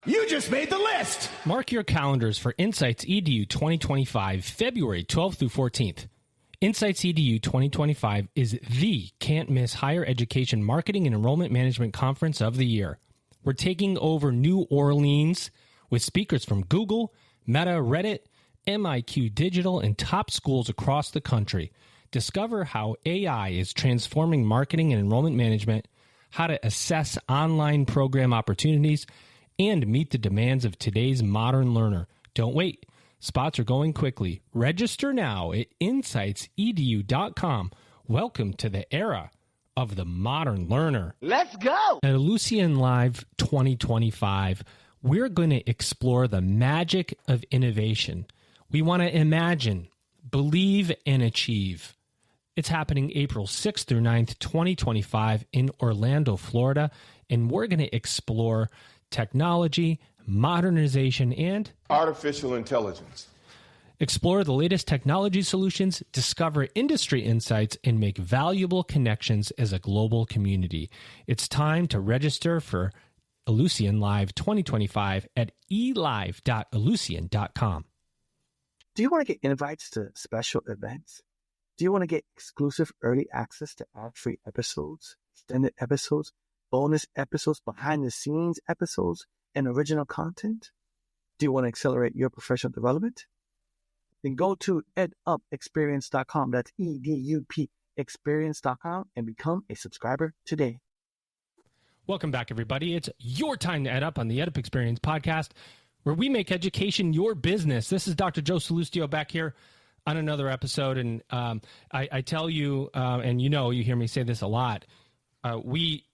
You just made the list! Mark your calendars for Insights EDU 2025, February 12th through 14th. Insights EDU 2025 is the can't-miss higher education marketing and enrollment management conference of the year. We're taking over New Orleans with speakers from Google, Meta, Reddit, MIQ Digital, and top schools across the country. Discover how AI is transforming marketing and enrollment management, how to assess online program opportunities, and meet the demands of today's modern learner. Don't wait. Spots are going quickly. Register now at insightsedu.com. Welcome to the era of the modern learner. Let's go! At Ellucian Live 2025, we're going to explore the magic of innovation. We want to imagine, believe, and achieve. It's happening April 6th through 9th, 2025 in Orlando, Florida, and we're going to explore technology, modernization, and artificial intelligence. Explore the latest technology solutions, discover industry insights, and make valuable connections as a global community. It's time to register for Ellucian Live 2025 at elive.ellucian.com. Do you want to get invites to special events? Do you want to get exclusive early access to ad-free episodes, extended episodes, bonus episodes, behind-the-scenes episodes, and original content? Do you want to accelerate your professional development? Then go to edupexperience.com. That's EDUP experience.com and become a subscriber today. Welcome back, everybody. It's your time to EdUp on the EdUp Experience podcast, where we make education your business. This is Dr. Joe Salustio back here on another episode. And I tell you, and you know, you hear me say this a lot, we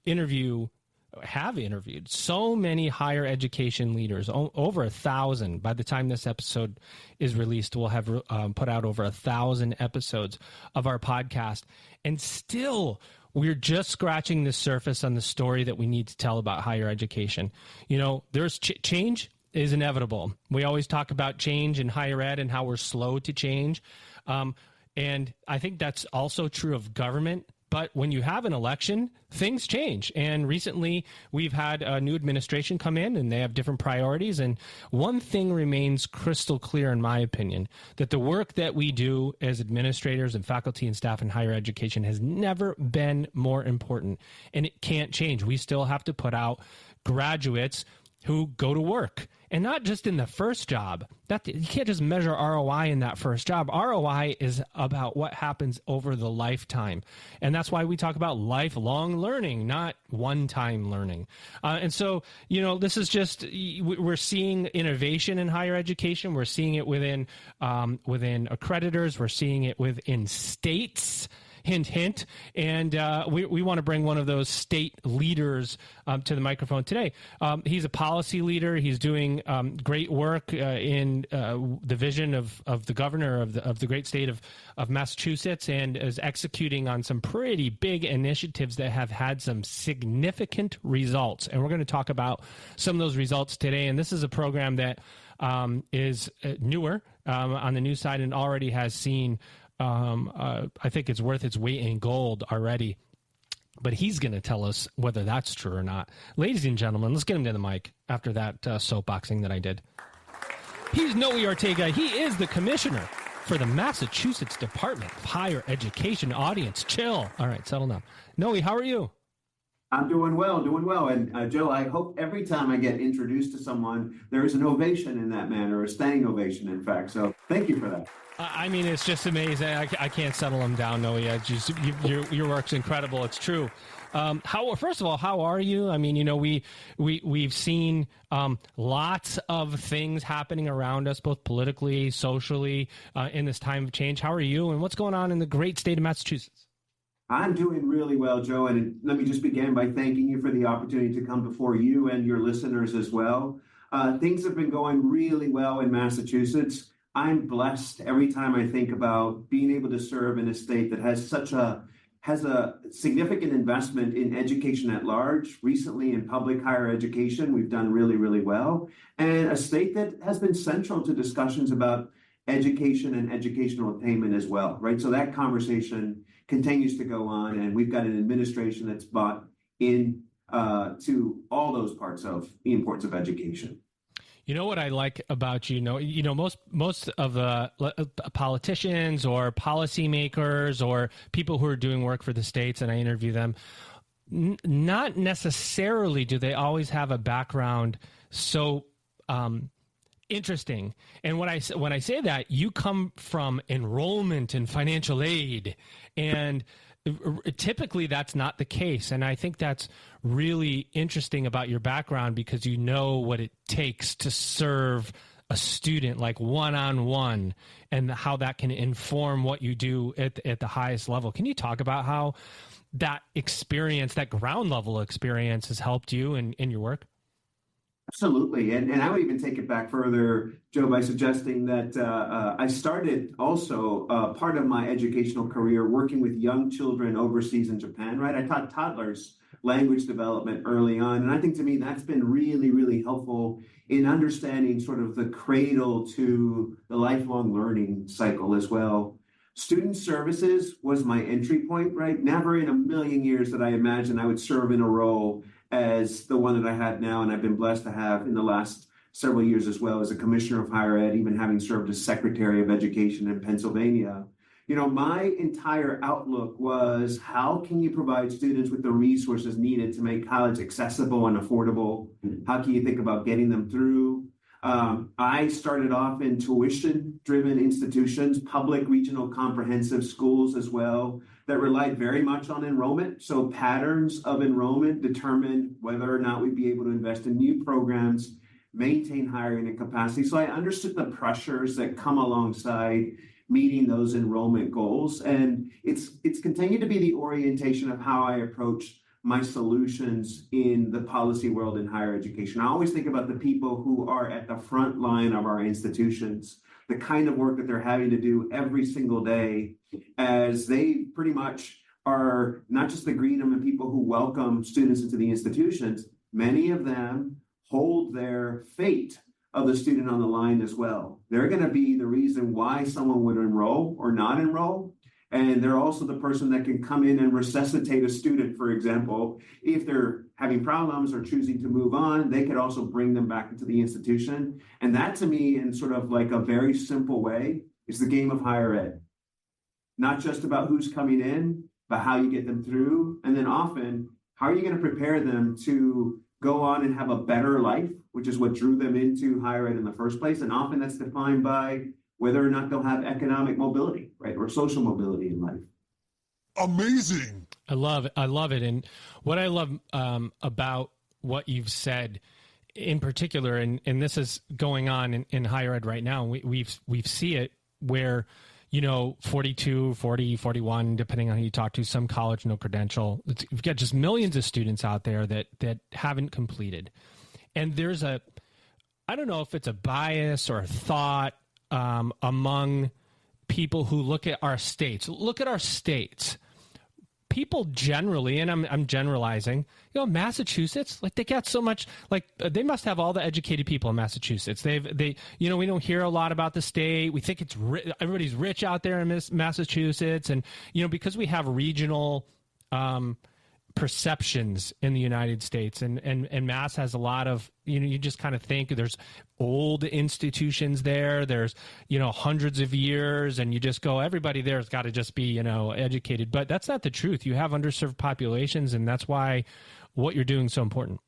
have interviewed so many higher education leaders, over 1,000. By the time this episode is released, we'll have put out over 1,000 episodes of our podcast. And still, we're just scratching the surface on the story that we need to tell about higher education. You know, there's change is inevitable. We always talk about change in higher ed and how we're slow to change. And I think that's also true of government. But when you have an election, things change. And recently, we've had a new administration come in, and they have different priorities. And one thing remains crystal clear, in my opinion, that the work that we do as administrators and faculty and staff in higher education has never been more important. And it can't change. We still have to put out graduates who go to work, and not just in the first job. You can't just measure ROI in that first job. ROI is about what happens over the lifetime. And that's why we talk about lifelong learning, not one-time learning. And so, you know, this is just, we're seeing innovation in higher education. We're seeing it within accreditors. We're seeing it within states. Hint, hint. And we want to bring one of those state leaders to the microphone today. He's a policy leader. He's doing great work in the vision of the governor of the great state of Massachusetts, and is executing on some pretty big initiatives that have had some significant results. And we're going to talk about some of those results today. And this is a program that is newer on the news side and already has seen I think it's worth its weight in gold already, but he's going to tell us whether that's true or not. Ladies and gentlemen, let's get him to the mic after that soapboxing that I did. He's Noe Ortega. He is the commissioner for the Massachusetts Department of Higher Education. Audience, chill. All right, settle down. Noe, how are you? I'm doing well. And Joe, I hope every time I get introduced to someone, there is an ovation in that manner, a standing ovation, in fact. So thank you for that. I mean, it's just amazing. I can't settle them down, Noe. Your work's incredible. It's true. First of all, how are you? I mean, you know, we've seen lots of things happening around us, both politically, socially, in this time of change. How are you, and what's going on in the great state of Massachusetts? I'm doing really well, Joe, and let me just begin by thanking you for the opportunity to come before you and your listeners as well. Things have been going really well in Massachusetts. I'm blessed every time I think about being able to serve in a state that has a significant investment in education at large. Recently in public higher education, we've done really, really well. And a state that has been central to discussions about education and educational attainment as well, right? So that conversation continues to go on, and we've got an administration that's bought in to all those parts of the importance of education. You know what I like about most of the politicians or policymakers or people who are doing work for the states, and I interview them, not necessarily do they always have a background so interesting. And when I say that, you come from enrollment and financial aid, and typically that's not the case. And I think that's really interesting about your background, because you know what it takes to serve a student, like one-on-one, and how that can inform what you do at the highest level. Can you talk about how that experience, that ground level experience, has helped you in your work? Absolutely. And I would even take it back further, Joe, by suggesting that I started also part of my educational career working with young children overseas in Japan, right? I taught toddlers language development early on. And I think to me, that's been really, really helpful in understanding sort of the cradle to the lifelong learning cycle as well. Student services was my entry point, right? Never in a million years did I imagine I would serve in a role as the one that I had now, and I've been blessed to have in the last several years as well as a commissioner of higher ed, even having served as secretary of education in Pennsylvania. You know, my entire outlook was, how can you provide students with the resources needed to make college accessible and affordable? How can you think about getting them through? I started off in tuition-driven institutions, public regional comprehensive schools as well, that relied very much on enrollment. So patterns of enrollment determined whether or not we'd be able to invest in new programs, maintain hiring and capacity. So I understood the pressures that come alongside meeting those enrollment goals. And it's continued to be the orientation of how I approach my solutions in the policy world in higher education. I always think about the people who are at the front line of our institutions, the kind of work that they're having to do every single day, as they pretty much are not just the greeter and people who welcome students into the institutions. Many of them hold their fate of the student on the line as well. They're going to be the reason why someone would enroll or not enroll. And they're also the person that can come in and resuscitate a student, for example. If they're having problems or choosing to move on, they could also bring them back into the institution. And that, to me, in sort of like a very simple way, is the game of higher ed. Not just about who's coming in, but how you get them through. And then often, how are you going to prepare them to go on and have a better life, which is what drew them into higher ed in the first place. And often that's defined by whether or not they'll have economic mobility, right, or social mobility in life. Amazing. I love it. And what I love about what you've said in particular, and this is going on in higher ed right now, we see it where, 42, 40, 41, depending on who you talk to, some college, no credential. You've got just millions of students out there that haven't completed. And there's I don't know if it's a bias or a thought among people who look at our states. People generally, and I'm generalizing, Massachusetts, like they got so much, like they must have all the educated people in Massachusetts. We don't hear a lot about the state. We think everybody's rich out there in Massachusetts. And, because we have regional perceptions in the United States, and Mass has a lot of, you just kind of think there's old institutions there, there's, hundreds of years, and you just go, everybody there's got to just be, educated. But that's not the truth. You have underserved populations, and that's why what you're doing is so important.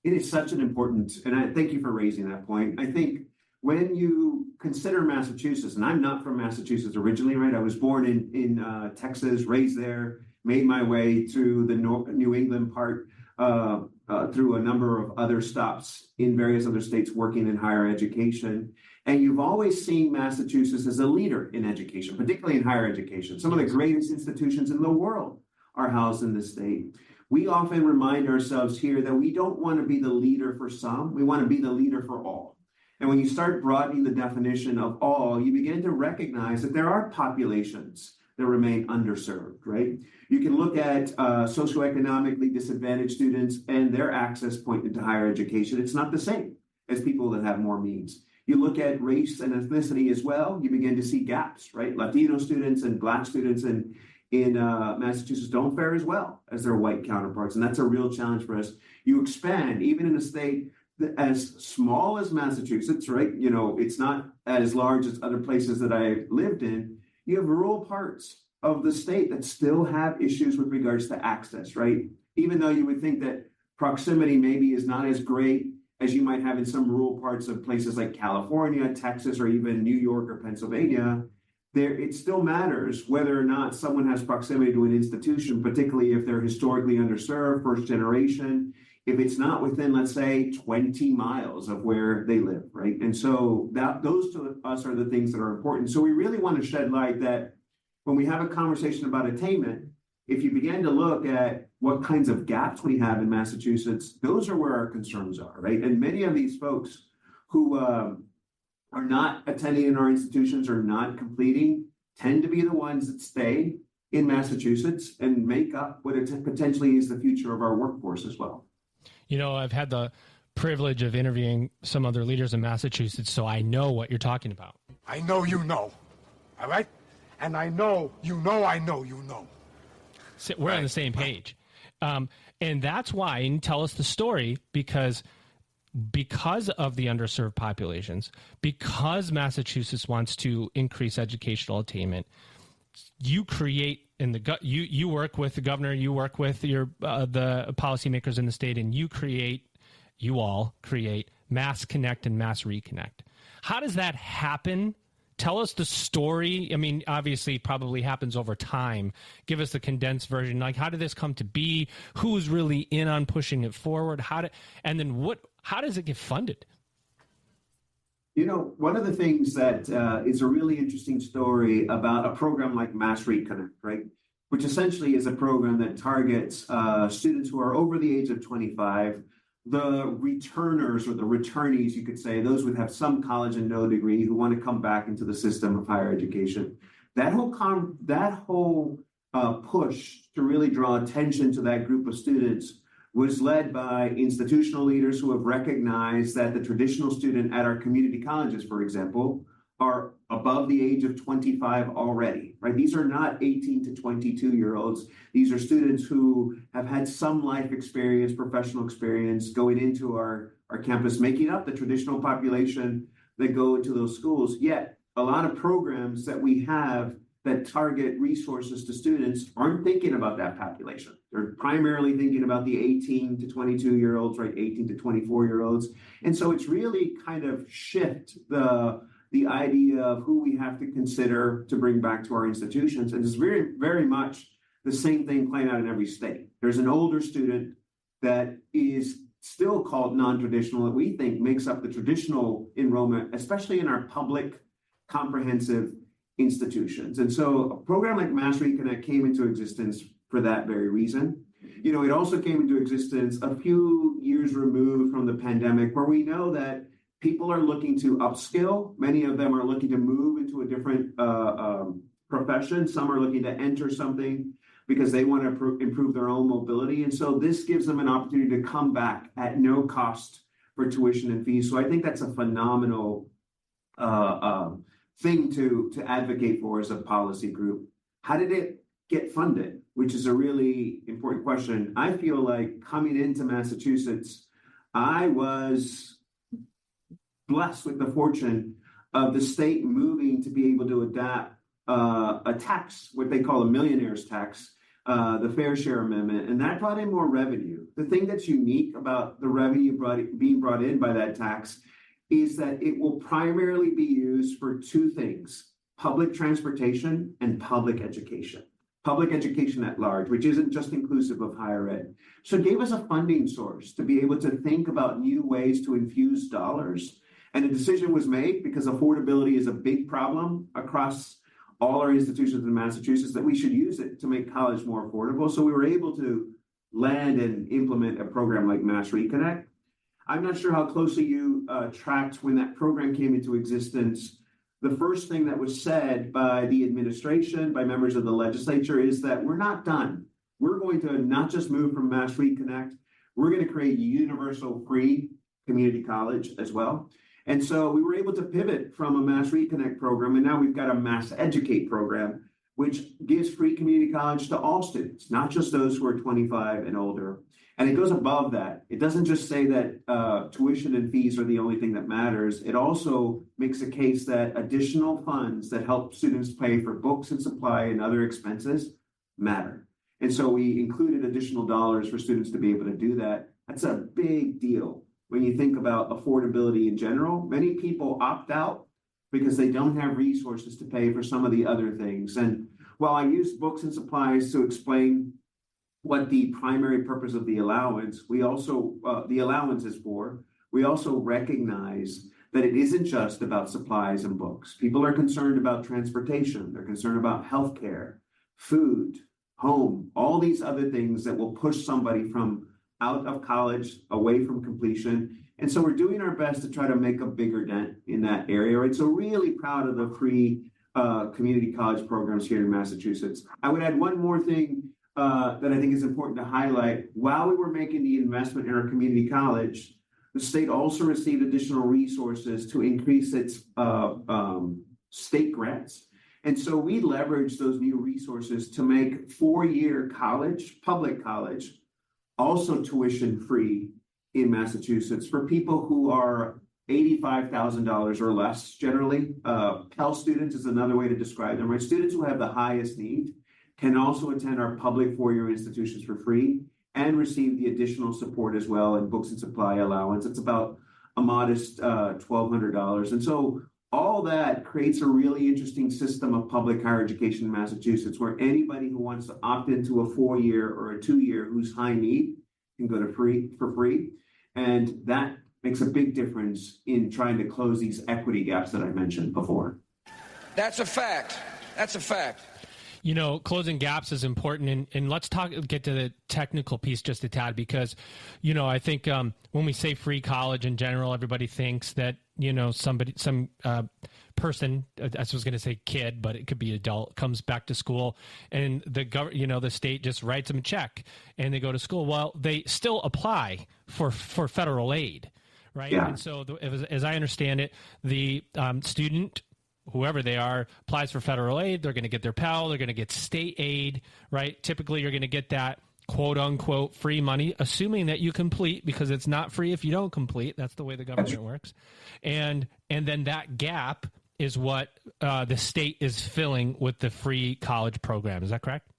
It is such an important, and I thank you for raising that point. I think when you consider Massachusetts, and I'm not from Massachusetts originally, right? I was born in Texas, raised there, made my way through the New England part, through a number of other stops in various other states working in higher education. And you've always seen Massachusetts as a leader in education, particularly in higher education. Some of the greatest institutions in the world are housed in the state. We often remind ourselves here that we don't want to be the leader for some, we want to be the leader for all. And when you start broadening the definition of all, you begin to recognize that there are populations that remain underserved, right? You can look at socioeconomically disadvantaged students and their access point into higher education. It's not the same as people that have more means. You look at race and ethnicity as well, you begin to see gaps, right? Latino students and Black students in in Massachusetts don't fare as well as their white counterparts. And that's a real challenge for us. You expand, even in a state as small as Massachusetts, right? You know, it's not as large as other places that I've lived in. You have rural parts of the state that still have issues with regards to access, right? Even though you would think that proximity maybe is not as great as you might have in some rural parts of places like California, Texas, or even New York or Pennsylvania, it still matters whether or not someone has proximity to an institution, particularly if they're historically underserved, first generation, if it's not within, let's say, 20 miles of where they live, right? And so those to us are the things that are important. So we really want to shed light that when we have a conversation about attainment, if you begin to look at what kinds of gaps we have in Massachusetts, those are where our concerns are, right? And many of these folks who are not attending in our institutions or not completing tend to be the ones that stay in Massachusetts and make up what it potentially is the future of our workforce as well. You know, I've had the privilege of interviewing some other leaders in Massachusetts, so I know what you're talking about. I know you know. All right? And I know you know I know you know. So we're on the same page. And that's why, and tell us the story, because of the underserved populations, because Massachusetts wants to increase educational attainment, you create you work with the governor, you work with the policymakers in the state, and you all create Mass Connect and Mass Reconnect. How does that happen? Tell us the story. I mean, obviously, it probably happens over time. Give us the condensed version. Like, how did this come to be? Who's really in on pushing it forward? How does it get funded? You know, one of the things that is a really interesting story about a program like Mass Reconnect, right, which essentially is a program that targets students who are over the age of 25, the returners or the returnees, you could say, those would have some college and no degree who want to come back into the system of higher education. That whole push to really draw attention to that group of students was led by institutional leaders who have recognized that the traditional student at our community colleges, for example, are above the age of 25 already, right? These are not 18 to 22-year-olds. These are students who have had some life experience, professional experience going into our campus, making up the traditional population that go into those schools. Yet a lot of programs that we have that target resources to students aren't thinking about that population. They're primarily thinking about the 18 to 22-year-olds, right? 18 to 24-year-olds. And so it's really kind of shift the idea of who we have to consider to bring back to our institutions. And it's very, very much the same thing playing out in every state. There's an older student that is still called non-traditional that we think makes up the traditional enrollment, especially in our public comprehensive institutions. And so a program like Mass Reconnect came into existence for that very reason. You know, it also came into existence a few years removed from the pandemic, where we know that people are looking to upskill. Many of them are looking to move into a different profession. Some are looking to enter something because they want to improve their own mobility. And so this gives them an opportunity to come back at no cost for tuition and fees. So I think that's a phenomenal thing to advocate for as a policy group. How did it get funded? Which is a really important question. I feel like coming into Massachusetts, I was blessed with the fortune of the state moving to be able to adapt a tax, what they call a millionaire's tax, the Fair Share Amendment, and that brought in more revenue. The thing that's unique about the revenue being brought in by that tax is that it will primarily be used for two things: public transportation and public education. Public education at large, which isn't just inclusive of higher ed. So it gave us a funding source to be able to think about new ways to infuse dollars. And a decision was made, because affordability is a big problem across all our institutions in Massachusetts, that we should use it to make college more affordable. So we were able to land and implement a program like Mass Reconnect. I'm not sure how closely you tracked when that program came into existence. The first thing that was said by the administration, by members of the legislature, is that we're not done. We're going to not just move from Mass Reconnect, we're going to create a universal free community college as well. And so we were able to pivot from a Mass Reconnect program, and now we've got a Mass Educate program, which gives free community college to all students, not just those who are 25 and older. And it goes above that. It doesn't just say that tuition and fees are the only thing that matters. It also makes a case that additional funds that help students pay for books and supply and other expenses matter. And so we included additional dollars for students to be able to do that. That's a big deal when you think about affordability in general. Many people opt out because they don't have resources to pay for some of the other things. And while I use books and supplies to explain what the primary purpose of the allowance, we also, the allowance is for, we also recognize that it isn't just about supplies and books. People are concerned about transportation. They're concerned about healthcare, food, home, all these other things that will push somebody from out of college, away from completion. And so we're doing our best to try to make a bigger dent in that area. Right? So really proud of the free community college programs here in Massachusetts. I would add one more thing that I think is important to highlight. While we were making the investment in our community college, the state also received additional resources to increase its state grants. And so we leveraged those new resources to make four-year college, public college, also tuition free in Massachusetts for people who are $85,000 or less generally. Pell students is another way to describe them, right? Students who have the highest need can also attend our public four-year institutions for free and receive the additional support as well in books and supply allowance. It's about a modest $1,200. And so all that creates a really interesting system of public higher education in Massachusetts where anybody who wants to opt into a four-year or a two-year who's high need can go to free for free. And that makes a big difference in trying to close these equity gaps that I mentioned before. That's a fact. That's a fact. You know, closing gaps is important, and let's get to the technical piece just a tad, because, you know, I think when we say free college in general, everybody thinks that, you know, some person, I was going to say kid, but it could be adult, comes back to school and the state just writes them a check and they go to school. Well, they still apply for federal aid, right? Yeah. And so as I understand it, the student, whoever they are, applies for federal aid. They're going to get their Pell. They're going to get state aid, right? Typically, you're going to get that quote unquote free money, assuming that you complete, because it's not free if you don't complete. That's the way the government works. And then that gap is what the state is filling with the free college program. Is that correct?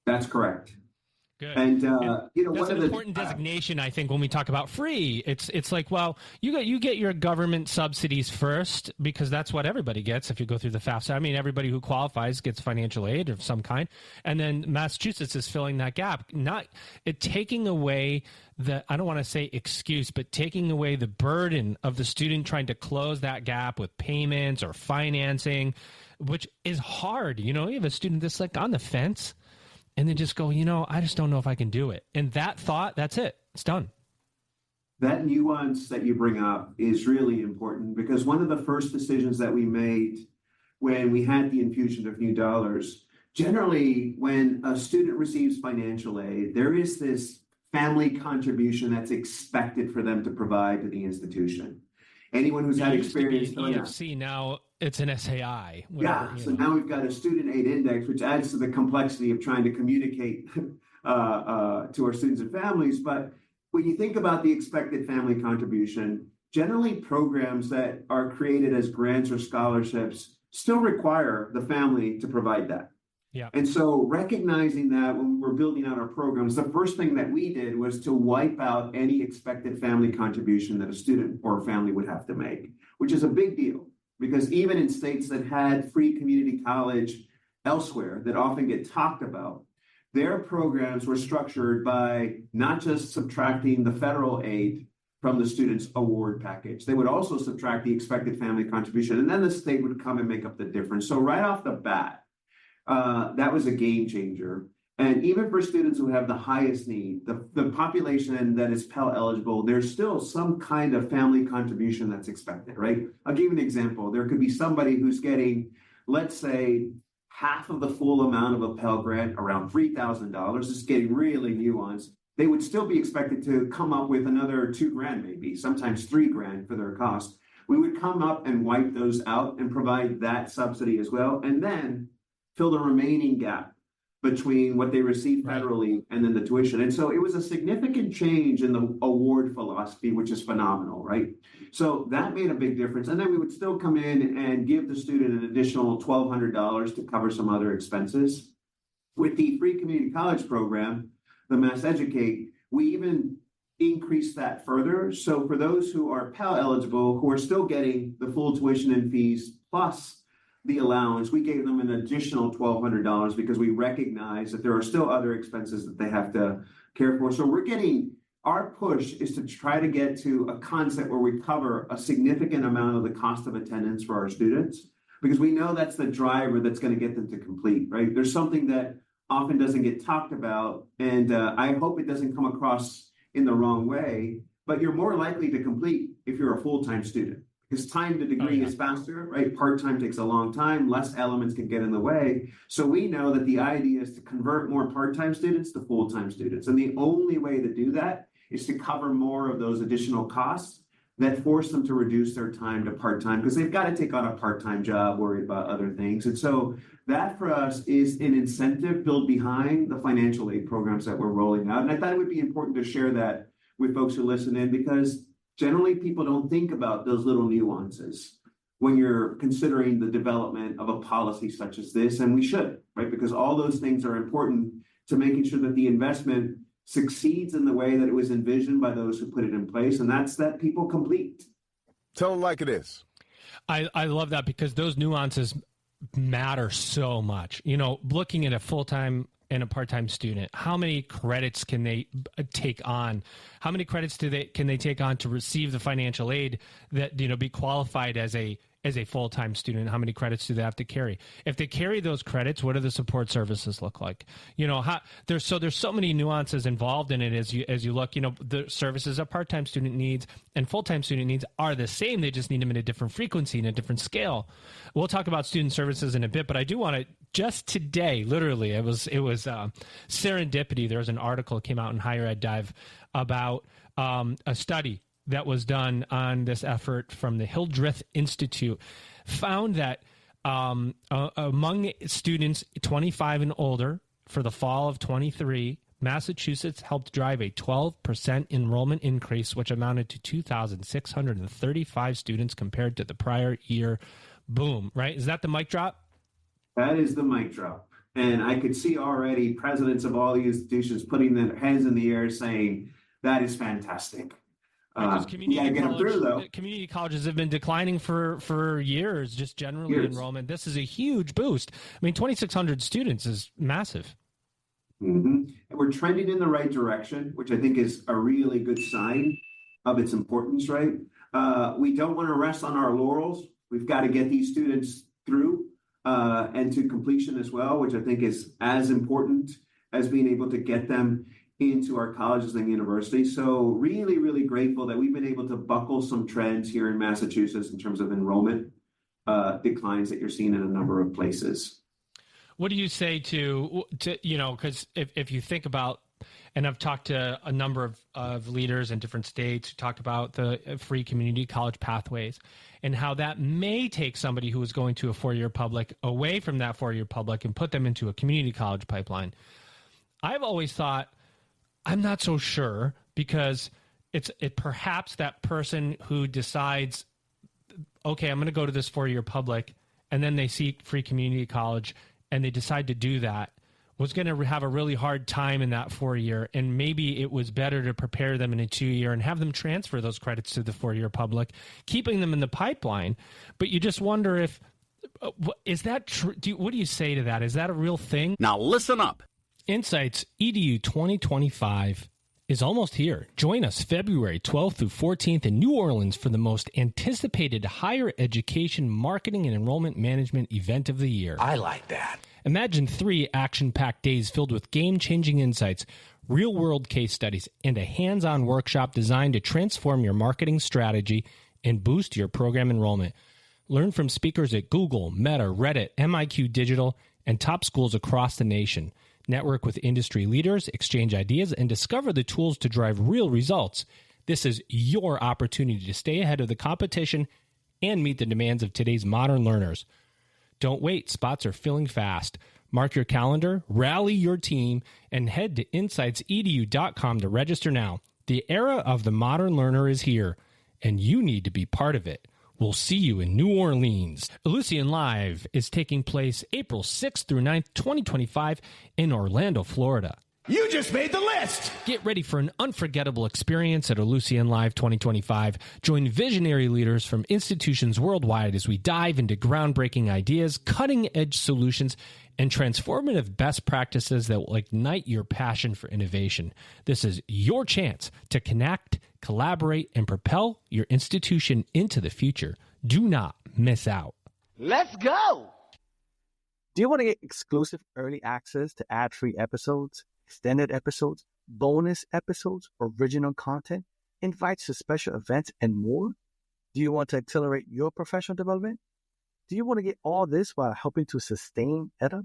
That's correct. Good. And you know, that's one an of important designation, I think, when we talk about free. It's like, well, you get your government subsidies first, because that's what everybody gets if you go through the FAFSA. I mean, everybody who qualifies gets financial aid of some kind, and then Massachusetts is filling that gap, taking away the, I don't want to say excuse, but taking away the burden of the student trying to close that gap with payments or financing, which is hard. You know, you have a student that's like on the fence, and they just go, you know, I just don't know if I can do it. And that thought, that's it. It's done. That nuance that you bring up is really important, because one of the first decisions that we made when we had the infusion of new dollars, generally when a student receives financial aid, there is this family contribution that's expected for them to provide to the institution. Anyone who's had experience EFC, now it's an SAI. Whatever, so now we've got a student aid index, which adds to the complexity of trying to communicate to our students and families. But when you think about the expected family contribution, generally programs that are created as grants or scholarships still require the family to provide that. Yeah. And so recognizing that when we were building out our programs, the first thing that we did was to wipe out any expected family contribution that a student or a family would have to make, which is a big deal, because even in states that had free community college elsewhere that often get talked about, their programs were structured by not just subtracting the federal aid from the student's award package. They would also subtract the expected family contribution, and then the state would come and make up the difference. So right off the bat, that was a game changer. And even for students who have the highest need, the population that is Pell eligible, there's still some kind of family contribution that's expected, right? I'll give you an example. There could be somebody who's getting, let's say, half of the full amount of a Pell grant, around $3,000. This is getting really nuanced. They would still be expected to come up with another $2,000, maybe, sometimes $3,000 for their cost. We would come up and wipe those out and provide that subsidy as well. And then fill the remaining gap between what they receive federally and then the tuition. And so it was a significant change in the award philosophy, which is phenomenal, right? So that made a big difference. And then we would still come in and give the student an additional $1,200 to cover some other expenses. With the free community college program, the Mass Educate, we even increased that further. So for those who are Pell eligible, who are still getting the full tuition and fees plus the allowance, we gave them an additional $1,200 because we recognize that there are still other expenses that they have to care for. So our push is to try to get to a concept where we cover a significant amount of the cost of attendance for our students, because we know that's the driver that's going to get them to complete, right? There's something that often doesn't get talked about, and I hope it doesn't come across in the wrong way, but you're more likely to complete if you're a full-time student. Because time to degree is faster, right? Part-time takes a long time, less elements can get in the way. So we know that the idea is to convert more part-time students to full-time students. And the only way to do that is to cover more of those additional costs that force them to reduce their time to part-time, because they've got to take on a part-time job, worried about other things. And so that for us is an incentive built behind the financial aid programs that we're rolling out. And I thought it would be important to share that with folks who listen in, because generally, people don't think about those little nuances when you're considering the development of a policy such as this, and we should, right? Because all those things are important to making sure that the investment succeeds in the way that it was envisioned by those who put it in place, and that's that people complete. Tell them like it is. I love that, because those nuances matter so much. You know, looking at a full-time and a part-time student, how many credits can they take on? How many credits can they take on to receive the financial aid that, you know, be qualified as a full-time student? How many credits do they have to carry? If they carry those credits, what do the support services look like? You know, there's so many nuances involved in it as you look. You know, the services a part-time student needs and full-time student needs are the same. They just need them in a different frequency and a different scale. We'll talk about student services in a bit, but I do want to, just today, literally, it was serendipity. There was an article that came out in Higher Ed Dive about a study that was done on this effort from the Hildreth Institute, found that among students 25 and older for the fall of 23, Massachusetts helped drive a 12% enrollment increase, which amounted to 2,635 students compared to the prior year. Boom, right? Is that the mic drop? That is the mic drop. And I could see already presidents of all the institutions putting their hands in the air saying, that is fantastic. Community colleges have been declining for years, just generally enrollment. This is a huge boost. I mean, 2,600 students is massive. Mm-hmm. And we're trending in the right direction, which I think is a really good sign of its importance, right? We don't want to rest on our laurels. We've got to get these students through and to completion as well, which I think is as important as being able to get them into our colleges and universities. So really, really grateful that we've been able to buckle some trends here in Massachusetts in terms of enrollment declines that you're seeing in a number of places. What do you say to you know, because if you think about, and I've talked to a number of leaders in different states who talked about the free community college pathways and how that may take somebody who is going to a four-year public away from that four-year public and put them into a community college pipeline. I've always thought, I'm not so sure, because it perhaps that person who decides, okay, I'm going to go to this four-year public, and then they see free community college and they decide to do that, was going to have a really hard time in that 4 year. And maybe it was better to prepare them in a 2 year and have them transfer those credits to the 4 year public, keeping them in the pipeline. But you just wonder if, is that true? What do you say to that? Is that a real thing? Now listen up. Insights EDU 2025 is almost here. Join us February 12th through 14th in New Orleans for the most anticipated higher education marketing and enrollment management event of the year. I like that. Imagine 3 action-packed days filled with game-changing insights, real-world case studies, and a hands-on workshop designed to transform your marketing strategy and boost your program enrollment. Learn from speakers at Google, Meta, Reddit, MIQ Digital, and top schools across the nation. Network with industry leaders, exchange ideas, and discover the tools to drive real results. This is your opportunity to stay ahead of the competition and meet the demands of today's modern learners. Don't wait. Spots are filling fast. Mark your calendar, rally your team, and head to insightsedu.com to register now. The era of the modern learner is here, and you need to be part of it. We'll see you in New Orleans. Ellucian Live is taking place April 6th through 9th, 2025 in Orlando, Florida. You just made the list! Get ready for an unforgettable experience at Ellucian Live 2025. Join visionary leaders from institutions worldwide as we dive into groundbreaking ideas, cutting-edge solutions, and transformative best practices that will ignite your passion for innovation. This is your chance to connect, collaborate, and propel your institution into the future. Do not miss out. Let's go! Do you want to get exclusive early access to ad-free episodes, extended episodes, bonus episodes, original content, invites to special events, and more? Do you want to accelerate your professional development? Do you want to get all this while helping to sustain EdUp?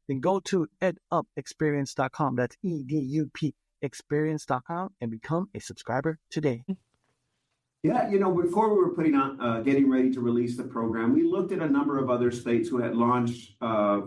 Then go to edupexperience.com. That's EDUP experience.com and become a subscriber today. Yeah, before we were putting on, getting ready to release the program, we looked at a number of other states who had launched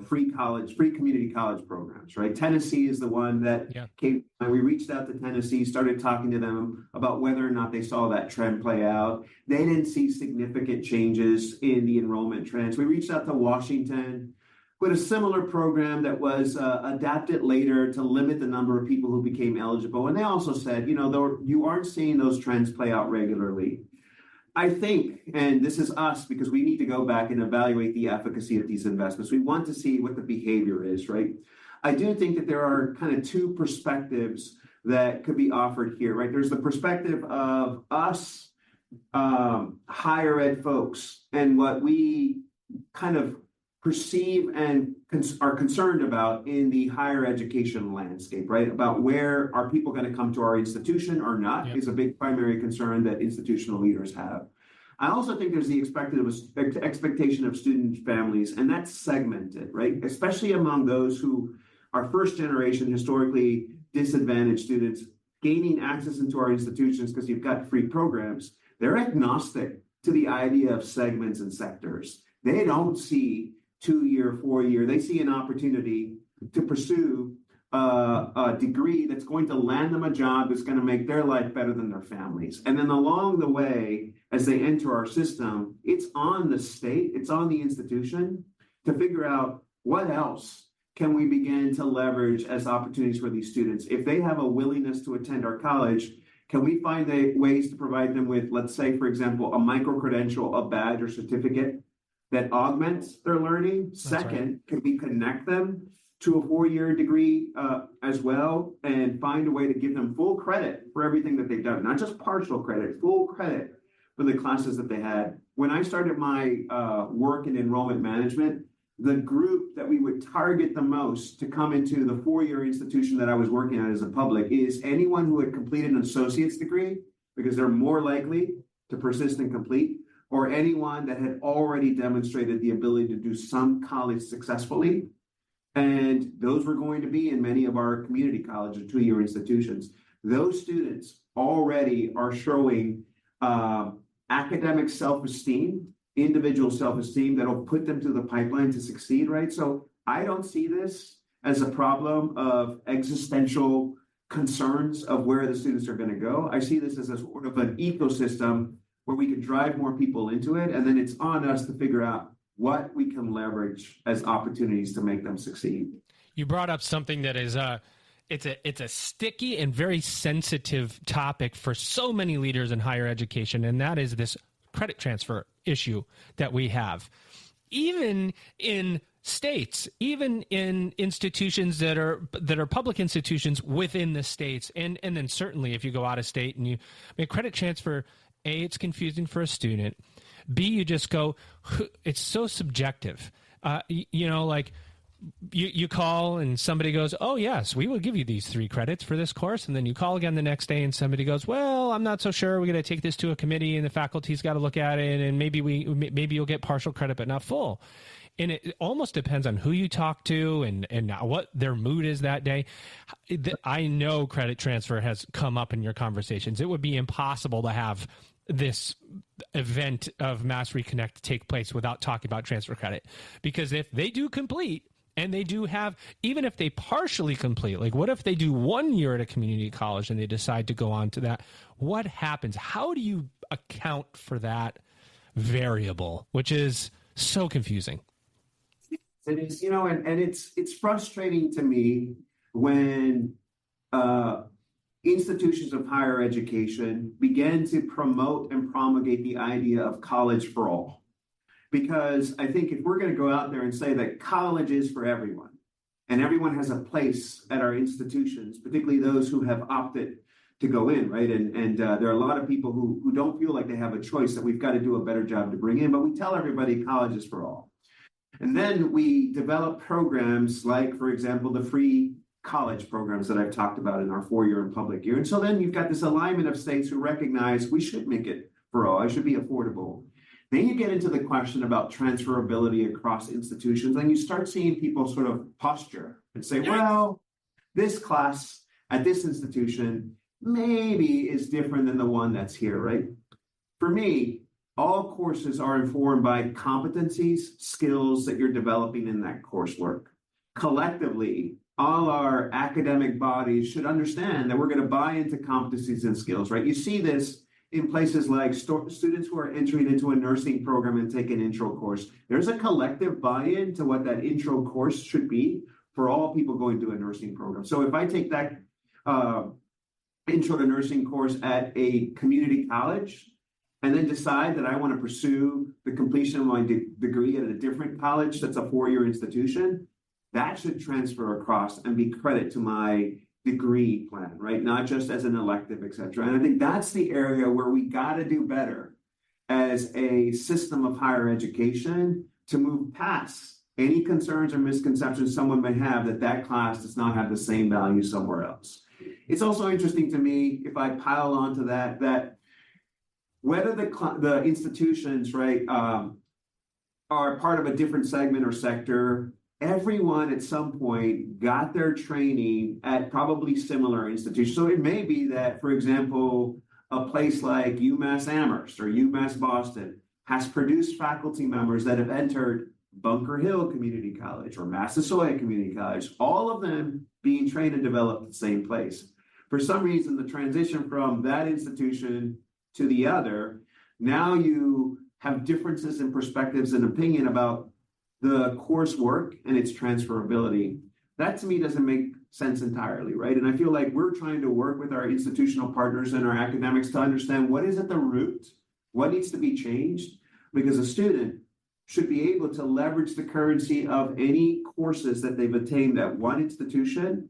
free community college programs, right? Tennessee is the one that came, and we reached out to Tennessee, started talking to them about whether or not they saw that trend play out. They didn't see significant changes in the enrollment trends. We reached out to Washington with a similar program that was adapted later to limit the number of people who became eligible. And they also said, though you aren't seeing those trends play out regularly. I think, and this is us, because we need to go back and evaluate the efficacy of these investments. We want to see what the behavior is, right? I do think that there are kind of two perspectives that could be offered here, right? There's the perspective of us, higher ed folks, and what we kind of perceive and are concerned about in the higher education landscape, right? About where are people going to come to our institution or not is a big primary concern that institutional leaders have. I also think there's the expectation of student families, and that's segmented, right? Especially among those who are first generation, historically disadvantaged students gaining access into our institutions because you've got free programs. They're agnostic to the idea of segments and sectors. They don't see 2-year, 4-year. They see an opportunity to pursue a degree that's going to land them a job that's going to make their life better than their families. And then along the way, as they enter our system, it's on the state, it's on the institution to figure out what else can we begin to leverage as opportunities for these students. If they have a willingness to attend our college, can we find ways to provide them with, let's say, for example, a micro-credential, a badge or certificate that augments their learning? Second, can we connect them to a 4-year degree as well and find a way to give them full credit for everything that they've done, not just partial credit, full credit for the classes that they had. When I started my work in enrollment management, the group that we would target the most to come into the 4-year institution that I was working at as a public is anyone who had completed an associate's degree, because they're more likely to persist and complete, or anyone that had already demonstrated the ability to do some college successfully. And those were going to be in many of our community college or 2-year institutions. Those students already are showing academic self-esteem, individual self-esteem that'll put them through the pipeline to succeed, right? So I don't see this as a problem of existential concerns of where the students are going to go. I see this as a sort of an ecosystem where we can drive more people into it, and then it's on us to figure out what we can leverage as opportunities to make them succeed. You brought up something that is it's a sticky and very sensitive topic for so many leaders in higher education, and that is this credit transfer issue that we have. Even in states, even in institutions that are public institutions within the states, and then certainly if you go out of state and you make credit transfer, A, it's confusing for a student. B, you just go, it's so subjective. You call and somebody goes, oh, yes, we will give you these 3 credits for this course. And then you call again the next day and somebody goes, well, I'm not so sure. We're going to take this to a committee and the faculty's got to look at it. And maybe you'll get partial credit, but not full. And it almost depends on who you talk to and what their mood is that day. I know credit transfer has come up in your conversations. It would be impossible to have this event of Mass Reconnect take place without talking about transfer credit. Because if they do complete, and they do have, even if they partially complete, like what if they do 1 year at a community college and they decide to go on to that? What happens? How do you account for that variable, which is so confusing? It is, and it's frustrating to me when institutions of higher education began to promote and promulgate the idea of college for all. Because I think if we're going to go out there and say that college is for everyone, and everyone has a place at our institutions, particularly those who have opted to go in, right? And there are a lot of people who don't feel like they have a choice, that we've got to do a better job to bring in, but we tell everybody college is for all. And then we develop programs like, for example, the free college programs that I've talked about in our 4-year and public year. And so then you've got this alignment of states who recognize we should make it for all, it should be affordable. Then you get into the question about transferability across institutions, and you start seeing people sort of posture and say, well, this class at this institution maybe is different than the one that's here, right? For me, all courses are informed by competencies, skills that you're developing in that coursework. Collectively, all our academic bodies should understand that we're going to buy into competencies and skills, right? You see this in places like students who are entering into a nursing program and take an intro course. There's a collective buy-in to what that intro course should be for all people going to a nursing program. So if I take that intro to nursing course at a community college and then decide that I want to pursue the completion of my degree at a different college that's a 4-year institution, that should transfer across and be credit to my degree plan, right? Not just as an elective, et cetera. And I think that's the area where we got to do better as a system of higher education to move past any concerns or misconceptions someone may have that class does not have the same value somewhere else. It's also interesting to me, if I pile onto that whether the institutions, right, are part of a different segment or sector, everyone at some point got their training at probably similar institutions. So it may be that, for example, a place like UMass Amherst or UMass Boston has produced faculty members that have entered Bunker Hill Community College or Massasoit Community College, all of them being trained and developed at the same place. For some reason, the transition from that institution to the other, now you have differences in perspectives and opinion about the coursework and its transferability. That to me doesn't make sense entirely, right? And I feel like we're trying to work with our institutional partners and our academics to understand what is at the root, what needs to be changed, because a student should be able to leverage the currency of any courses that they've attained at one institution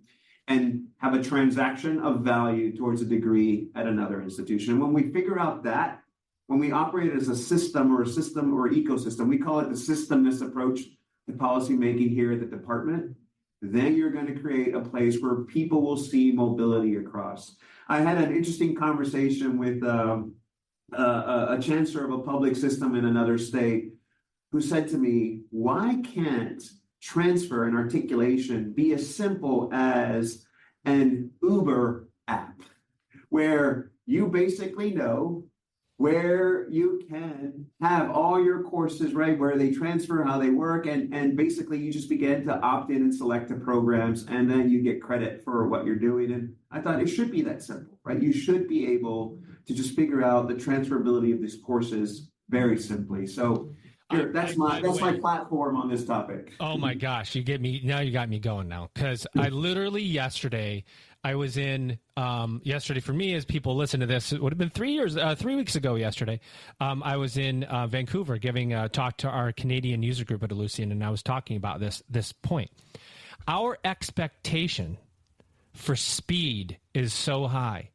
and have a transaction of value towards a degree at another institution. And when we figure out that, when we operate as a system or ecosystem, we call it the systemness approach to policymaking here at the department, then you're going to create a place where people will see mobility across. I had an interesting conversation with a chancellor of a public system in another state who said to me, why can't transfer and articulation be as simple as an Uber app where you basically know where you can have all your courses, right, where they transfer, how they work, and basically you just begin to opt in and select the programs, and then you get credit for what you're doing. And I thought it should be that simple, right? You should be able to just figure out the transferability of these courses very simply. So here, that's my platform on this topic. Oh my gosh, you got me going now, because I literally yesterday I was in yesterday for me, as people listen to this, it would have been 3 weeks ago yesterday. I was in Vancouver giving a talk to our Canadian user group at Ellucian, and I was talking about this point. Our expectation for speed is so high.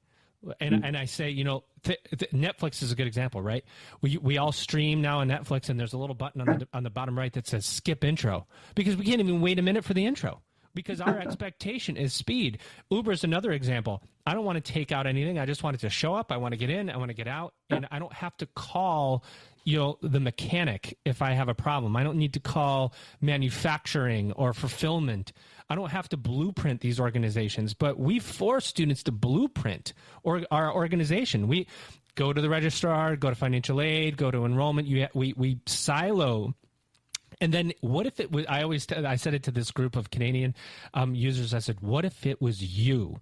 And I say, Netflix is a good example, right? We all stream now on Netflix, and there's a little button on the bottom right that says skip intro, because we can't even wait a minute for the intro. because our expectation is speed. Uber is another example. I don't want to take out anything. I just want it to show up. I want to get in. I want to get out. And I don't have to call, the mechanic if I have a problem. I don't need to call manufacturing or fulfillment. I don't have to blueprint these organizations, but we force students to blueprint our organization. We go to the registrar, go to financial aid, go to enrollment. We silo. And then what if it was, I said it to this group of Canadian users. I said, what if it was you?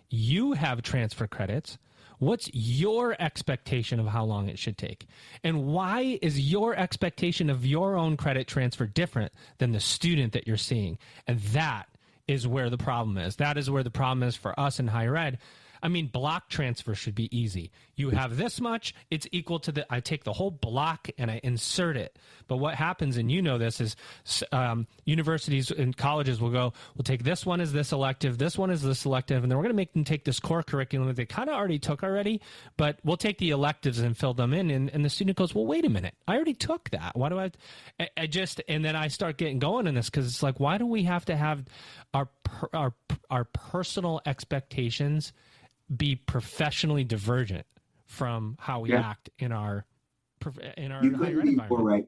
You have transfer credits. What's your expectation of how long it should take? And why is your expectation of your own credit transfer different than the student that you're seeing? And that is where the problem is. That is where the problem is for us in higher ed. I mean, block transfer should be easy. You have this much, it's equal to I take the whole block and I insert it. But what happens, and this, is universities and colleges will take this one as this elective, this one is this elective, and then we're going to make them take this core curriculum that they kind of already took already, but we'll take the electives and fill them in. And the student goes, well, wait a minute, I already took that. Why do I just, and then I start getting going in this because it's like, why do we have to have our personal expectations be professionally divergent from how we act in our higher ed environment? Right,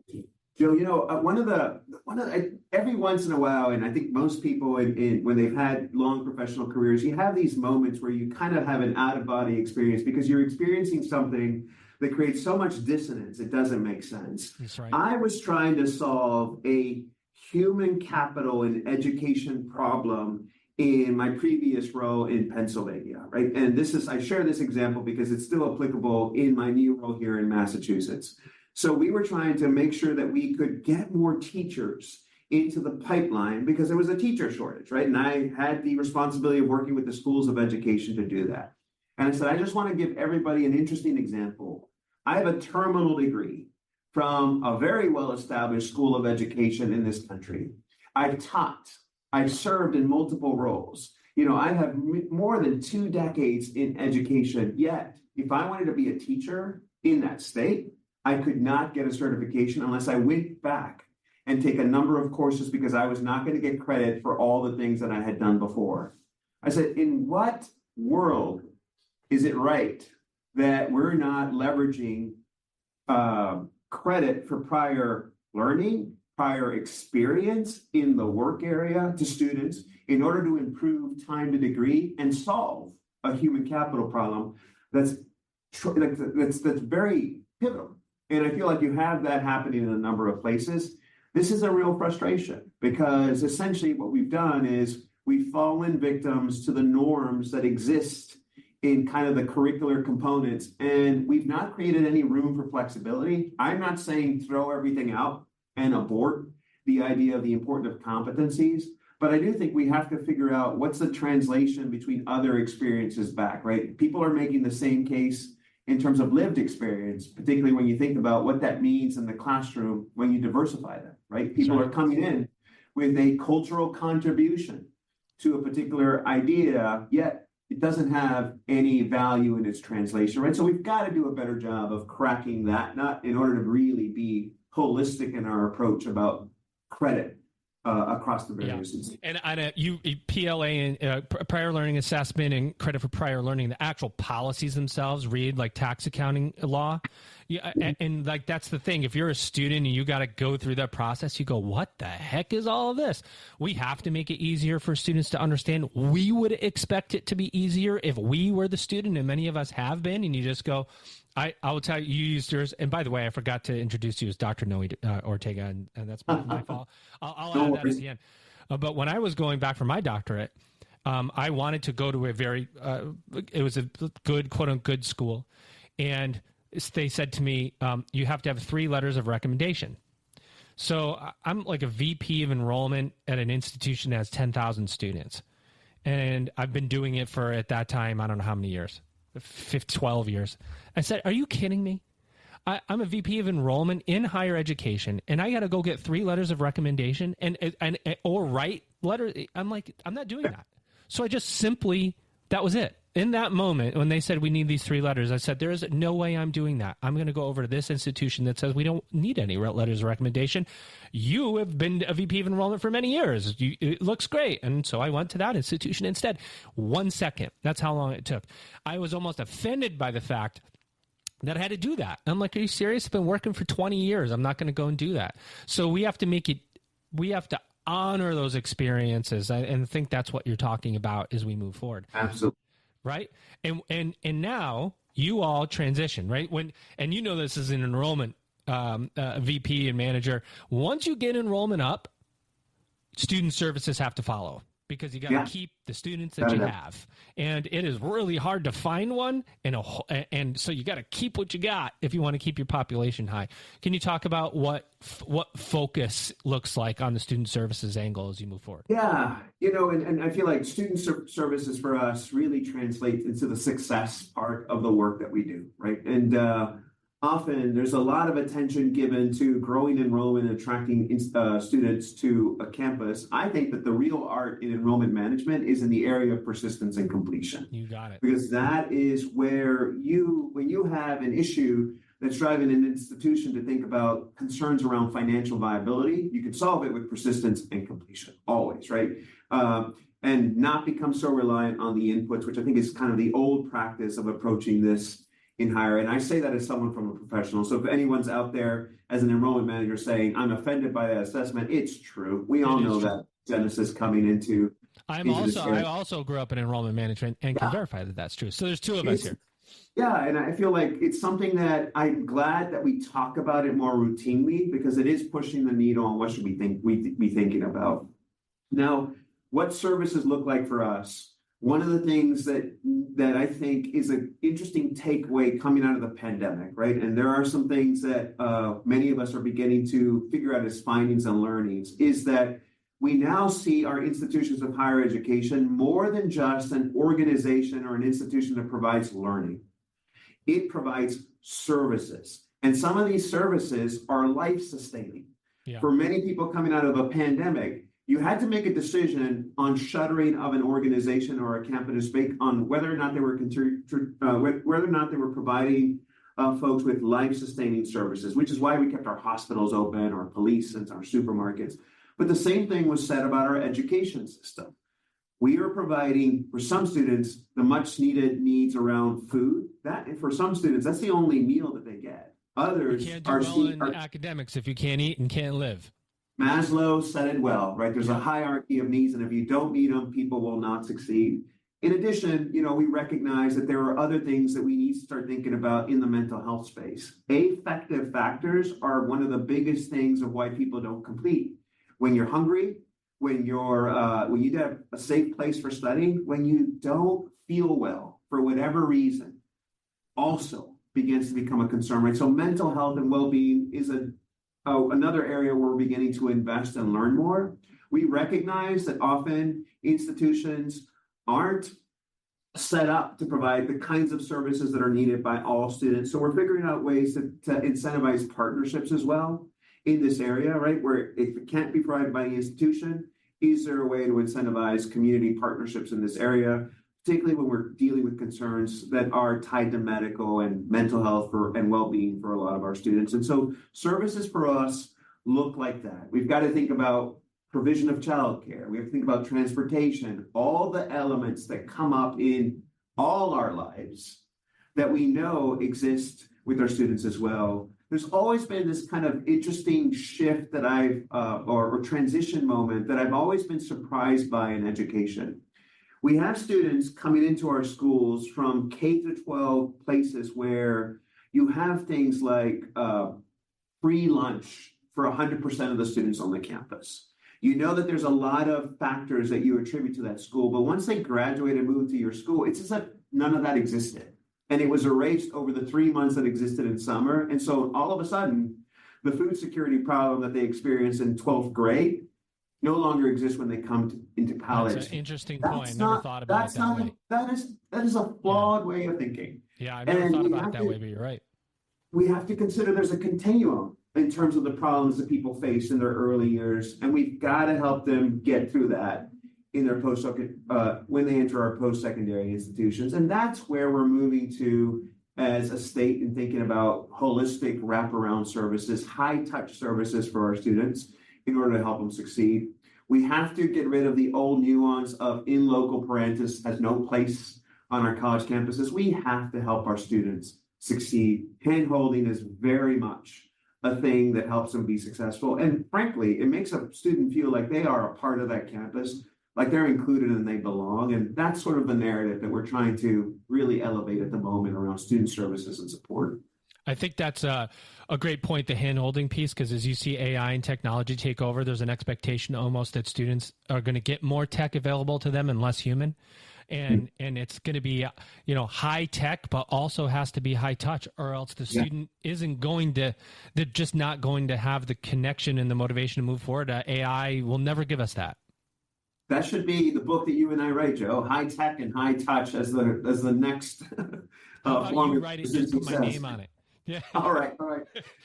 Joe. One of the every once in a while, and I think most people when they've had long professional careers, you have these moments where you kind of have an out of body experience because you're experiencing something that creates so much dissonance it doesn't make sense. That's right. I was trying to solve a human capital and education problem in my previous role in Pennsylvania, right? And I share this example because it's still applicable in my new role here in Massachusetts. So we were trying to make sure that we could get more teachers into the pipeline because there was a teacher shortage, right? And I had the responsibility of working with the schools of education to do that. And I said, I just want to give everybody an interesting example. I have a terminal degree from a very well-established school of education in this country. I've taught. I've served in multiple roles. I have more than 2 decades in education, yet if I wanted to be a teacher in that state, I could not get a certification unless I went back and take a number of courses because I was not going to get credit for all the things that I had done before. I said, in what world is it right that we're not leveraging credit for prior learning, prior experience in the work area to students in order to improve time to degree and solve a human capital problem that's very pivotal. And I feel like you have that happening in a number of places. This is a real frustration because essentially what we've done is we've fallen victims to the norms that exist in kind of the curricular components, and we've not created any room for flexibility. I'm not saying throw everything out and abort the idea of the importance of competencies. But I do think we have to figure out what's the translation between other experiences back, right? People are making the same case in terms of lived experience, particularly when you think about what that means in the classroom when you diversify them, right? People are coming in with a cultural contribution to a particular idea, yet it doesn't have any value in its translation, right? So we've got to do a better job of cracking that nut in order to really be holistic in our approach about credit across the various institutions. And you PLA and prior learning assessment and credit for prior learning, the actual policies themselves read like tax accounting law. And like that's the thing. If you're a student and you got to go through that process, you go, what the heck is all of this? We have to make it easier for students to understand. We would expect it to be easier if we were the student, and many of us have been, and you just go, I will tell you, you used yours. And by the way, I forgot to introduce you as Dr. Noe Ortega, and that's my fault. I'll add that at the end. But when I was going back for my doctorate, I wanted to go to a very, it was a good, quote unquote, good school. And they said to me, you have to have 3 letters of recommendation. So I'm like a VP of enrollment at an institution that has 10,000 students. And I've been doing it for, at that time, I don't know how many years. 12 years. I said, are you kidding me? I'm a VP of enrollment in higher education, and I got to go get 3 letters of recommendation or write letters. I'm like, I'm not doing that. So I just simply, that was it. in that moment, when they said we need these 3 letters, I said, there is no way I'm doing that. I'm going to go over to this institution that says we don't need any letters of recommendation. You have been a VP of enrollment for many years. It looks great. And so I went to that institution instead. 1 second. That's how long it took. I was almost offended by the fact that I had to do that. I'm like, are you serious? I've been working for 20 years. I'm not going to go and do that. So we have to honor those experiences. And think that's what you're talking about as we move forward. Absolutely. Right. And now you all transition, right? And you know, this is an enrollment VP and manager. Once you get enrollment up, student services have to follow, because you got to keep the students that you have. And it is really hard to find one. And so you got to keep what you got if you want to keep your population high. Can you talk about what focus looks like on the student services angle as you move forward? Yeah, and I feel like student services for us really translates into the success part of the work that we do, right? And often there's a lot of attention given to growing enrollment and attracting students to a campus. I think that the real art in enrollment management is in the area of persistence and completion. You got it. Because that is where when you have an issue that's driving an institution to think about concerns around financial viability, you can solve it with persistence and completion, always, right? And not become so reliant on the inputs, which I think is kind of the old practice of approaching this in higher. And I say that as someone from a professional. So if anyone's out there as an enrollment manager saying, I'm offended by that assessment, it's true. We all know that Genesis coming into. I also grew up in enrollment management and can verify that that's true. So there's 2 of us here. Yeah, and I feel like it's something that I'm glad that we talk about it more routinely, because it is pushing the needle on what should we be thinking about. Now, what services look like for us? One of the things that I think is an interesting takeaway coming out of the pandemic, right? And there are some things that many of us are beginning to figure out as findings and learnings, is that we now see our institutions of higher education more than just an organization or an institution that provides learning. It provides services. And some of these services are life-sustaining. Yeah. For many people coming out of a pandemic, you had to make a decision on shuttering of an organization or a campus based on whether or not they were providing folks with life-sustaining services, which is why we kept our hospitals open, our police, and our supermarkets. But the same thing was said about our education system. We are providing, for some students, the much-needed needs around food. That, for some students, that's the only meal that they get. Others you can't do well in academics if you can't eat and can't live. Maslow said it well, right? There's a hierarchy of needs, and if you don't meet them, people will not succeed. In addition, we recognize that there are other things that we need to start thinking about in the mental health space. Affective factors are one of the biggest things of why people don't complete. When you're hungry, when you have a safe place for studying, when you don't feel well for whatever reason, also begins to become a concern, right? So mental health and well-being is another area where we're beginning to invest and learn more. We recognize that often institutions aren't set up to provide the kinds of services that are needed by all students. So we're figuring out ways to incentivize partnerships as well in this area, right? Where if it can't be provided by the institution, is there a way to incentivize community partnerships in this area, particularly when we're dealing with concerns that are tied to medical and mental health and well-being for a lot of our students. And so services for us look like that. We've got to think about provision of childcare. We have to think about transportation, all the elements that come up in all our lives that we know exist with our students as well. There's always been this kind of interesting shift that or transition moment that I've always been surprised by in education. We have students coming into our schools from K to 12 places where you have things like free lunch for 100% of the students on the campus. You know that there's a lot of factors that you attribute to that school, but once they graduate and move to your school, it's as if none of that existed. And it was erased over the 3 months that existed in summer. And so all of a sudden, the food security problem that they experienced in 12th grade no longer exists when they come into college. That's an interesting point. Never thought about it that way. That is a flawed way of thinking. Yeah, I never thought about it that way, but you're right. We have to consider there's a continuum in terms of the problems that people face in their early years, and we've got to help them get through that. in their when they enter our post-secondary institutions. And that's where we're moving to as a state in thinking about holistic wraparound services, high-touch services for our students in order to help them succeed. We have to get rid of the old nuance of in loco parentis has no place on our college campuses. We have to help our students succeed. Hand-holding is very much a thing that helps them be successful. And frankly, it makes a student feel like they are a part of that campus, like they're included and they belong. And that's sort of the narrative that we're trying to really elevate at the moment around student services and support. I think that's a great point, the hand-holding piece, because as you see AI and technology take over, there's an expectation almost that students are going to get more tech available to them and less human. And it's going to be, high tech, but also has to be high touch, or else the student isn't going to, they're just not going to have the connection and the motivation to move forward. AI will never give us that. That should be the book that you and I write, Joe. High tech and high touch as the next form of just put my name on it. Yeah. All right.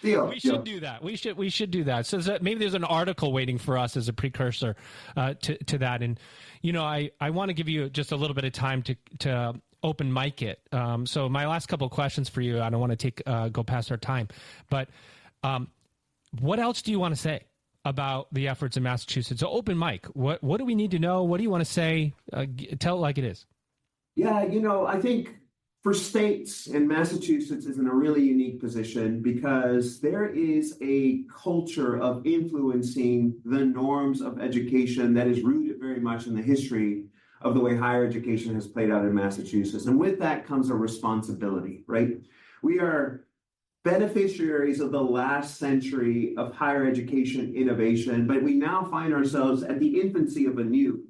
Deal. We should do that. We should do that. So maybe there's an article waiting for us as a precursor to that. And I want to give you just a little bit of time to open mic it. So my last couple of questions for you. I don't want to go past our time, but what else do you want to say about the efforts in Massachusetts? So open mic. What do we need to know? What do you want to say? Tell it like it is. Yeah, I think for states, and Massachusetts is in a really unique position because there is a culture of influencing the norms of education that is rooted very much in the history of the way higher education has played out in Massachusetts. And with that comes a responsibility, right? We are beneficiaries of the last century of higher education innovation, but we now find ourselves at the infancy of a new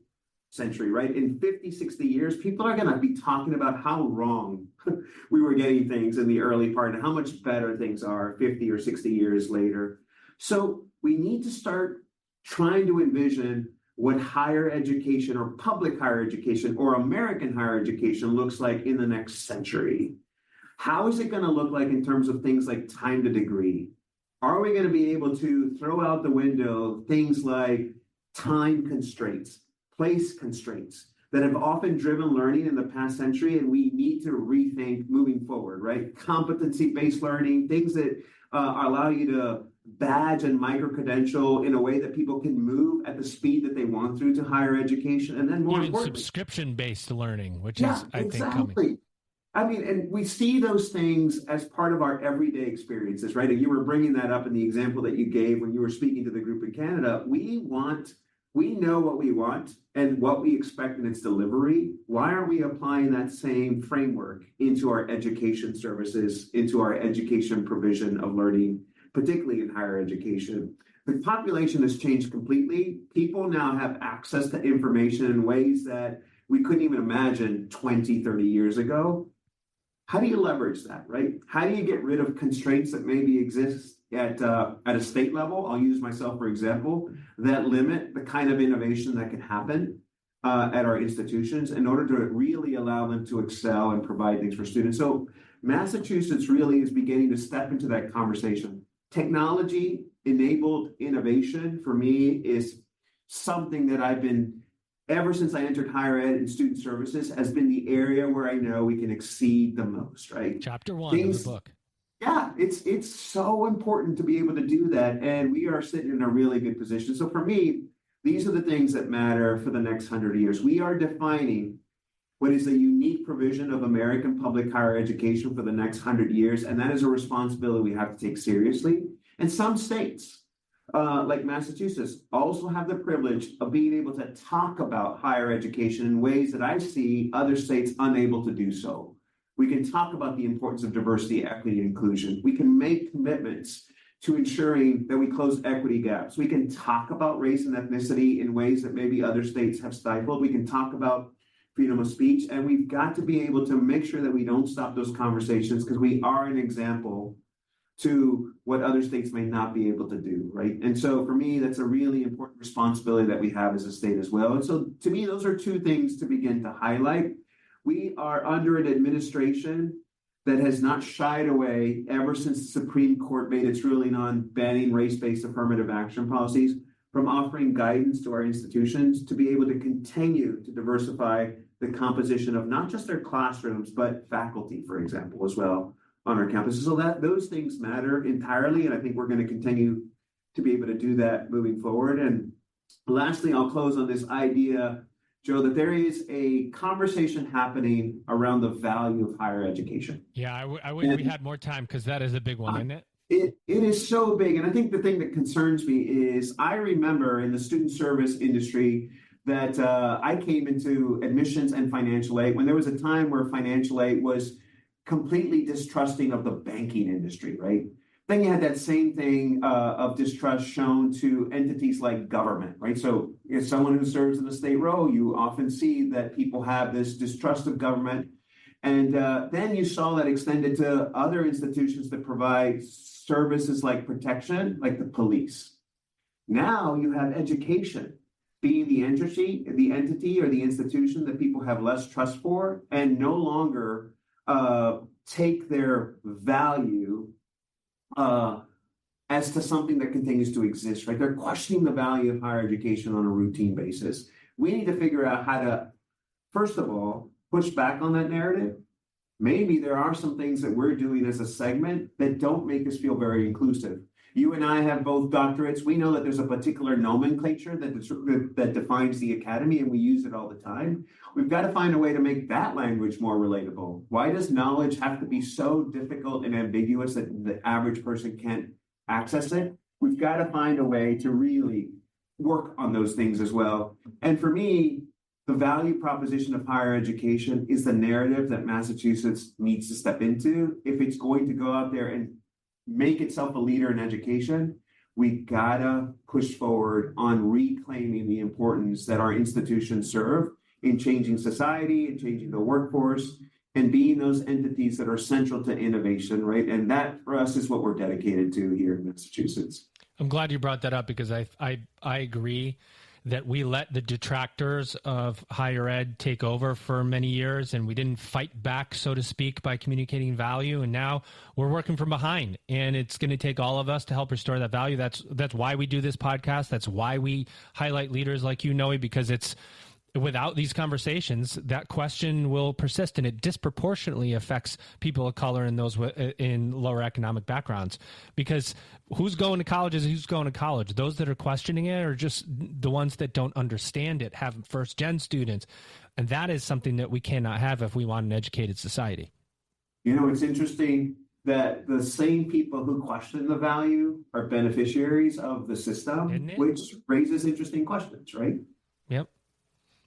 century, right? In 50, 60 years, people are going to be talking about how wrong we were getting things in the early part and how much better things are 50 or 60 years later. So we need to start trying to envision what higher education or public higher education or American higher education looks like in the next century. How is it going to look like in terms of things like time to degree? Are we going to be able to throw out the window things like time constraints, place constraints that have often driven learning in the past century, and we need to rethink moving forward, right? Competency-based learning, things that allow you to badge and micro-credential in a way that people can move at the speed that they want through to higher education. And then more importantly, subscription-based learning, which is, I think, exactly. coming. I mean, and we see those things as part of our everyday experiences, right? And you were bringing that up in the example that you gave when you were speaking to the group in Canada. We know what we want and what we expect in its delivery. Why aren't we applying that same framework into our education services, into our education provision of learning, particularly in higher education? The population has changed completely. People now have access to information in ways that we couldn't even imagine 20, 30 years ago. How do you leverage that, right? How do you get rid of constraints that maybe exist at a state level? I'll use myself for example, that limit the kind of innovation that can happen at our institutions in order to really allow them to excel and provide things for students. So Massachusetts really is beginning to step into that conversation. Technology-enabled innovation for me is something that I've been, ever since I entered higher ed and student services, has been the area where I know we can exceed the most, right? Chapter 1 of the book. Yeah, it's so important to be able to do that. And we are sitting in a really good position. So for me, these are the things that matter for the next 100 years. We are defining what is a unique provision of American public higher education for the next 100 years. And that is a responsibility we have to take seriously. And some states, like Massachusetts, also have the privilege of being able to talk about higher education in ways that I see other states unable to do so. We can talk about the importance of diversity, equity, and inclusion. We can make commitments to ensuring that we close equity gaps. We can talk about race and ethnicity in ways that maybe other states have stifled. We can talk about freedom of speech, and we've got to be able to make sure that we don't stop those conversations because we are an example to what other states may not be able to do, right? And so for me, that's a really important responsibility that we have as a state as well. And so to me, those are two things to begin to highlight. We are under an administration that has not shied away ever since the Supreme Court made its ruling on banning race-based affirmative action policies from offering guidance to our institutions to be able to continue to diversify the composition of not just their classrooms, but faculty, for example, as well on our campuses. So that those things matter entirely. And I think we're going to continue to be able to do that moving forward. And lastly, I'll close on this idea, Joe, that there is a conversation happening around the value of higher education. Yeah, I wish we had more time because that is a big one, isn't it? It is so big. And I think the thing that concerns me is I remember in the student service industry that I came into admissions and financial aid when there was a time where financial aid was completely distrusting of the banking industry, right? Then you had that same thing of distrust shown to entities like government, right? So as someone who serves in the state role, you often see that people have this distrust of government. And then you saw that extended to other institutions that provide services like protection, like the police. Now you have education being the entity or the institution that people have less trust for and no longer take their value as to something that continues to exist, right? They're questioning the value of higher education on a routine basis. We need to figure out how to, first of all, push back on that narrative. Maybe there are some things that we're doing as a segment that don't make us feel very inclusive. You and I have both doctorates. We know that there's a particular nomenclature that defines the academy, and we use it all the time. We've got to find a way to make that language more relatable. Why does knowledge have to be so difficult and ambiguous that the average person can't access it? We've got to find a way to really work on those things as well. And for me, the value proposition of higher education is the narrative that Massachusetts needs to step into. If it's going to go out there and make itself a leader in education, we gotta push forward on reclaiming the importance that our institutions serve in changing society and changing the workforce and being those entities that are central to innovation, right? And that for us is what we're dedicated to here in Massachusetts. I'm glad you brought that up because I agree that we let the detractors of higher ed take over for many years and we didn't fight back, so to speak, by communicating value. And now we're working from behind, and it's going to take all of us to help restore that value. That's why we do this podcast. That's why we highlight leaders like you, Noe, because it's without these conversations, that question will persist, and it disproportionately affects people of color and those in lower economic backgrounds. Because who's going to college is who's going to college. Those that are questioning it are just the ones that don't understand it, have first-gen students. And that is something that we cannot have if we want an educated society. You know, it's interesting that the same people who question the value are beneficiaries of the system, which raises interesting questions, right? Yep.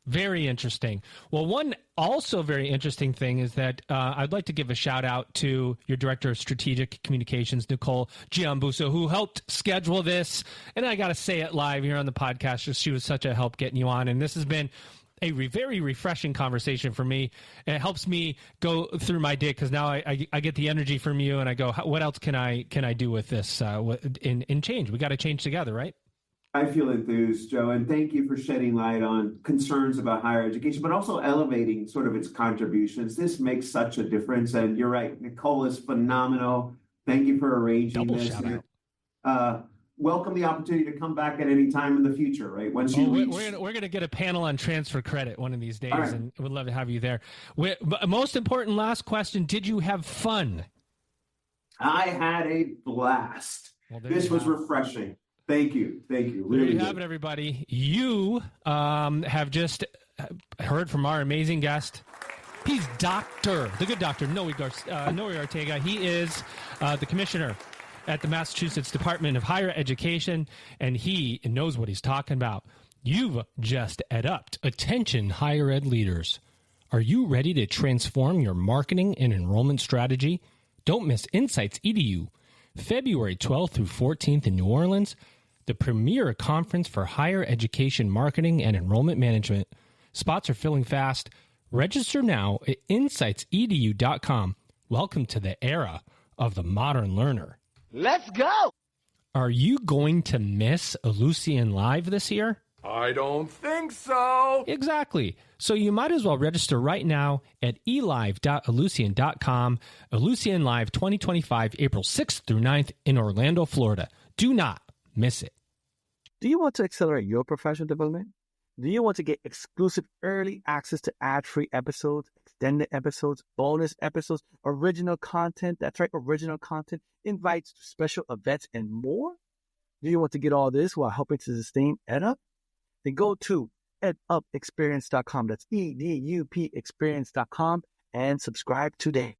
Very interesting. Well, one also very interesting thing is that I'd like to give a shout out to your Director of Strategic Communications, Nicole Giambuso, who helped schedule this. And I got to say it live here on the podcast. Just she was such a help getting you on. And this has been a very refreshing conversation for me. And it helps me go through my day because now I get the energy from you and I go, what else can I do with this in change? We got to change together, right? I feel enthused, Joe, and thank you for shedding light on concerns about higher education, but also elevating sort of its contributions. This makes such a difference, and you're right, Nicole is phenomenal. Thank you for arranging this. Welcome the opportunity to come back at any time in the future, right? Once you we're gonna get a panel on transfer credit one of these days, right. And we'd love to have you there. Most important, last question: did you have fun? I had a blast. Well, this was refreshing. Thank you. Really there you have it, everybody. You have just heard from our amazing guest. He's the good doctor, Noe Ortega. He is the commissioner at the Massachusetts Department of Higher Education, and he knows what he's talking about. You've just EdUp'd. Attention, higher ed leaders. Are you ready to transform your marketing and enrollment strategy? Don't miss Insights EDU, February 12th through 14th in New Orleans, the premier conference for higher education marketing and enrollment management. Spots are filling fast. Register now at insightsedu.com. Welcome to the era of the modern learner. Let's go! Are you going to miss Ellucian Live this year? I don't think so. Exactly. So you might as well register right now at elive.ellucian.com. Ellucian Live 2025, April 6th through 9th in Orlando, Florida. Do not miss it. Do you want to accelerate your professional development? Do you want to get exclusive early access to ad-free episodes, extended episodes, bonus episodes, original content? That's right, original content, invites to special events, and more? Do you want to get all this while helping to sustain EdUp? Then go to edupexperience.com. That's EDUP experience.com and subscribe today.